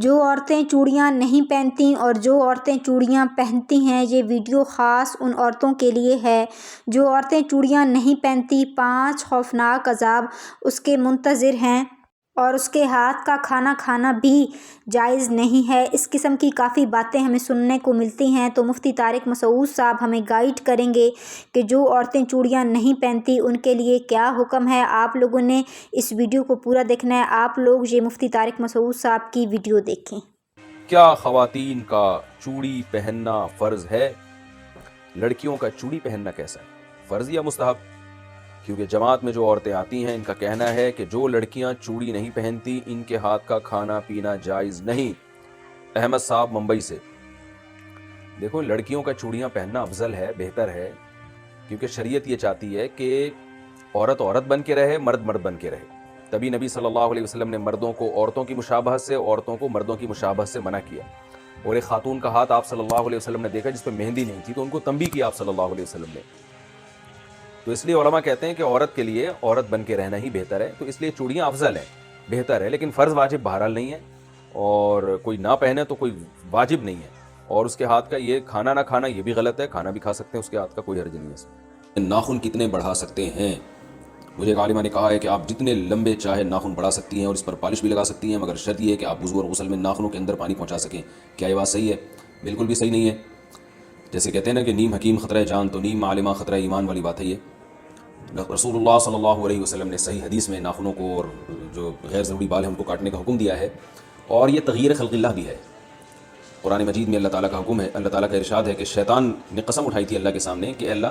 جو عورتیں چوڑیاں نہیں پہنتی اور جو عورتیں چوڑیاں پہنتی ہیں، یہ ویڈیو خاص ان عورتوں کے لیے ہے جو عورتیں چوڑیاں نہیں پہنتی۔ 5 خوفناک عذاب اس کے منتظر ہیں اور اس کے ہاتھ کا کھانا کھانا بھی جائز نہیں ہے۔ اس قسم کی کافی باتیں ہمیں سننے کو ملتی ہیں، تو مفتی طارق مسعود صاحب ہمیں گائیڈ کریں گے کہ جو عورتیں چوڑیاں نہیں پہنتی ان کے لیے کیا حکم ہے۔ آپ لوگوں نے اس ویڈیو کو پورا دیکھنا ہے۔ آپ لوگ یہ مفتی طارق مسعود صاحب کی ویڈیو دیکھیں۔ کیا خواتین کا چوڑی پہننا فرض ہے؟ لڑکیوں کا چوڑی پہننا کیسا ہے، فرض یا مستحب؟ کیونکہ جماعت میں جو عورتیں آتی ہیں ان کا کہنا ہے کہ جو لڑکیاں چوڑی نہیں پہنتی ان کے ہاتھ کا کھانا پینا جائز نہیں۔ احمد صاحب ممبئی سے۔ دیکھو، لڑکیوں کا چوڑیاں پہننا افضل ہے، بہتر ہے، کیونکہ شریعت یہ چاہتی ہے کہ عورت عورت بن کے رہے، مرد مرد بن کے رہے۔ تبھی نبی صلی اللہ علیہ وسلم نے مردوں کو عورتوں کی مشابہت سے، عورتوں کو مردوں کی مشابہت سے منع کیا۔ اور ایک خاتون کا ہاتھ آپ صلی اللہ علیہ وسلم نے دیکھا جس پہ مہندی نہیں تھی، تو ان کو تنبیہ کیا آپ صلی اللہ علیہ وسلم نے۔ تو اس لیے علماء کہتے ہیں کہ عورت کے لیے عورت بن کے رہنا ہی بہتر ہے، تو اس لیے چوڑیاں افضل ہیں، بہتر ہے، لیکن فرض واجب بہرحال نہیں ہے، اور کوئی نہ پہنے تو کوئی واجب نہیں ہے۔ اور اس کے ہاتھ کا یہ کھانا نہ کھانا یہ بھی غلط ہے، کھانا بھی کھا سکتے ہیں، اس کے ہاتھ کا کوئی حرج نہیں ہے اس میں۔ ناخن کتنے بڑھا سکتے ہیں؟ مجھے ایک عالمہ نے کہا ہے کہ آپ جتنے لمبے چاہے ناخن بڑھا سکتی ہیں اور اس پر پالش بھی لگا سکتی ہیں، مگر شرط یہ ہے کہ آپ وضو اور غسل میں ناخنوں کے اندر پانی پہنچا سکیں۔ کیا یہ بات صحیح ہے؟ بالکل بھی صحیح نہیں ہے۔ جیسے کہتے ہیں نا کہ نیم حکیم خطرہ جان تو نیم عالمہ خطرہ ایمان والی بات ہے یہ۔ رسول اللہ صلی اللہ علیہ وسلم نے صحیح حدیث میں ناخنوں کو اور جو غیر ضروری بال ہیں ان کو کاٹنے کا حکم دیا ہے، اور یہ تغییر خلق اللہ بھی ہے۔ قرآن مجید میں اللہ تعالیٰ کا حکم ہے، اللہ تعالیٰ کا ارشاد ہے کہ شیطان نے قسم اٹھائی تھی اللہ کے سامنے کہ اللہ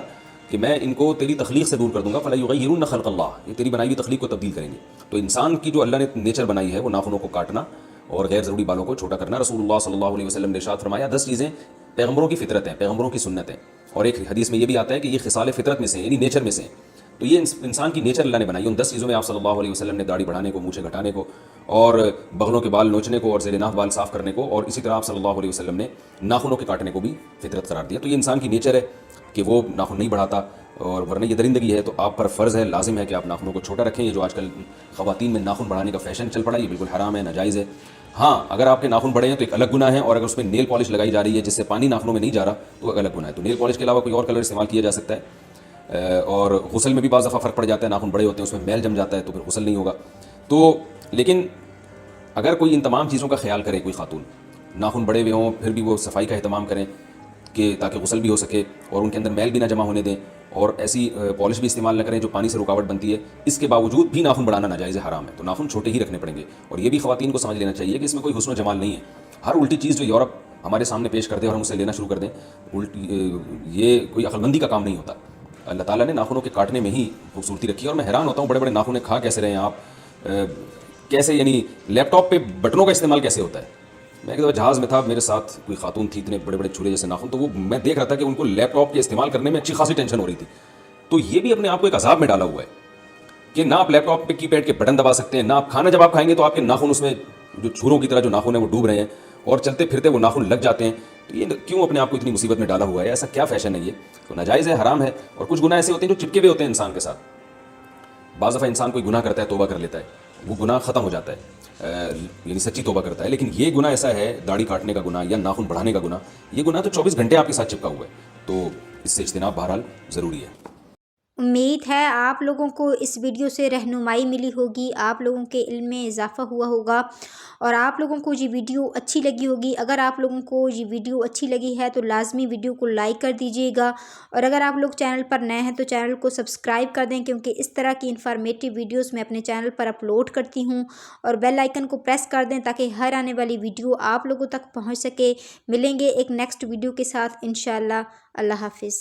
کہ میں ان کو تیری تخلیق سے دور کر دوں گا، فَلَا يُغَيِّرُنَّ خَلْقَ اللَّهِ، یہ تیری بنائی ہوئی تخلیق کو تبدیل کریں گے۔ تو انسان کی جو اللہ نے نیچر بنائی ہے وہ ناخنوں کو کاٹنا اور غیر ضروری بالوں کو چھوٹا کرنا۔ رسول اللہ صلی اللہ علیہ وسلم نے ارشاد فرمایا 10 چیزیں پیغمبروں کی فطرت ہیں، پیغمبروں کی سنت ہیں، اور ایک حدیث میں یہ بھی آتا ہے کہ یہ خصال فطرت میں سے ہیں، یعنی نیچر میں سے ہیں۔ تو یہ انسان کی نیچر اللہ نے بنائی ہے۔ ان 10 چیزوں میں آپ صلی اللہ علیہ وسلم نے داڑھی بڑھانے کو، مونچھیں گھٹانے کو، اور بغلوں کے بال نوچنے کو، اور زیر ناف بال صاف کرنے کو، اور اسی طرح آپ صلی اللہ علیہ وسلم نے ناخنوں کے کاٹنے کو بھی فطرت قرار دیا۔ تو یہ انسان کی نیچر ہے کہ وہ ناخن نہیں بڑھاتا، اور ورنہ یہ درندگی ہے۔ تو آپ پر فرض ہے، لازم ہے کہ آپ ناخنوں کو چھوٹا رکھیں۔ یہ جو آج کل خواتین میں ناخن بڑھانے کا فیشن چل پڑا ہے یہ بالکل حرام ہے، ناجائز ہے۔ ہاں، اگر آپ کے ناخن بڑے ہیں تو ایک الگ گناہ ہے، اور اگر اس میں نیل پالش لگائی جا رہی ہے جس سے پانی ناخنوں میں نہیں جا رہا تو الگ گناہ ہے۔ تو نیل پالش کے علاوہ کوئی اور کلر استعمال کیا جا سکتا ہے۔ اور غسل میں بھی بعض دفعہ فرق پڑ جاتا ہے، ناخن بڑے ہوتے ہیں اس میں میل جم جاتا ہے تو پھر غسل نہیں ہوگا۔ تو لیکن اگر کوئی ان تمام چیزوں کا خیال کرے، کوئی خاتون ناخن بڑے ہوئے ہوں پھر بھی وہ صفائی کا اہتمام کریں کہ تاکہ غسل بھی ہو سکے اور ان کے اندر میل بھی نہ جمع ہونے دیں، اور ایسی پالش بھی استعمال نہ کریں جو پانی سے رکاوٹ بنتی ہے، اس کے باوجود بھی ناخن بڑھانا ناجائز ہے، حرام ہے۔ تو ناخن چھوٹے ہی رکھنے پڑیں گے، اور یہ بھی خواتین کو سمجھ لینا چاہیے کہ اس میں کوئی حسن و جمال نہیں ہے۔ ہر الٹی چیز جو یورپ ہمارے سامنے پیش کر دے اور ہم اسے لینا شروع کر دیں، یہ کوئی عقل مندی کا کام نہیں ہوتا۔ اللہ تعالیٰ نے ناخنوں کے کاٹنے میں ہی خوبصورتی رکھی ہے، اور میں حیران ہوتا ہوں بڑے بڑے ناخن کھا کیسے رہے ہیں آپ، کیسے یعنی لیپ ٹاپ پہ بٹنوں کا استعمال کیسے ہوتا ہے۔ میں ایک دفعہ جہاز میں تھا، میرے ساتھ کوئی خاتون تھی، اتنے بڑے بڑے چھلے جیسے ناخن، تو وہ میں دیکھ رہا تھا کہ ان کو لیپ ٹاپ کے استعمال کرنے میں اچھی خاصی ٹینشن ہو رہی تھی۔ تو یہ بھی اپنے آپ کو ایک عذاب میں ڈالا ہوا ہے کہ نہ آپ لیپ ٹاپ پہ کی پیڈ کے بٹن دبا سکتے ہیں، نہ آپ کھانا جب آپ کھائیں گے تو آپ کے ناخن اس میں جو چھروں کی طرح جو ناخن ہیں وہ ڈوب رہے ہیں، اور چلتے پھرتے وہ ناخن لگ جاتے ہیں۔ تو یہ کیوں اپنے آپ کو اتنی مصیبت میں ڈالا ہوا ہے؟ ایسا کیا فیشن ہے یہ؟ تو ناجائز ہے، حرام ہے۔ اور کچھ گناہ ایسے ہوتے ہیں جو چپکے ہوئے ہوتے ہیں انسان کے ساتھ۔ بعض دفعہ انسان کوئی گناہ کرتا ہے، توبہ کر لیتا ہے، وہ گناہ ختم ہو جاتا ہے، یعنی سچی توبہ کرتا ہے، لیکن یہ گناہ ایسا ہے، داڑھی کاٹنے کا گناہ یا ناخن بڑھانے کا گناہ، یہ گناہ تو 24 گھنٹے آپ کے ساتھ چپکا ہوا ہے، تو اس سے اجتناب بہرحال ضروری ہے۔ امید ہے آپ لوگوں کو اس ویڈیو سے رہنمائی ملی ہوگی، آپ لوگوں کے علم میں اضافہ ہوا ہوگا، اور آپ لوگوں کو یہ ویڈیو اچھی لگی ہوگی۔ اگر آپ لوگوں کو یہ ویڈیو اچھی لگی ہے تو لازمی ویڈیو کو لائک کر دیجیے گا، اور اگر آپ لوگ چینل پر نئے ہیں تو چینل کو سبسکرائب کر دیں، کیونکہ اس طرح کی انفارمیٹیو ویڈیوز میں اپنے چینل پر اپلوڈ کرتی ہوں، اور بیل آئیکن کو پریس کر دیں تاکہ ہر آنے والی ویڈیو آپ لوگوں تک پہنچ سکے۔ ملیں گے ایک نیکسٹ ویڈیو کے ساتھ انشاءاللہ۔ اللہ حافظ۔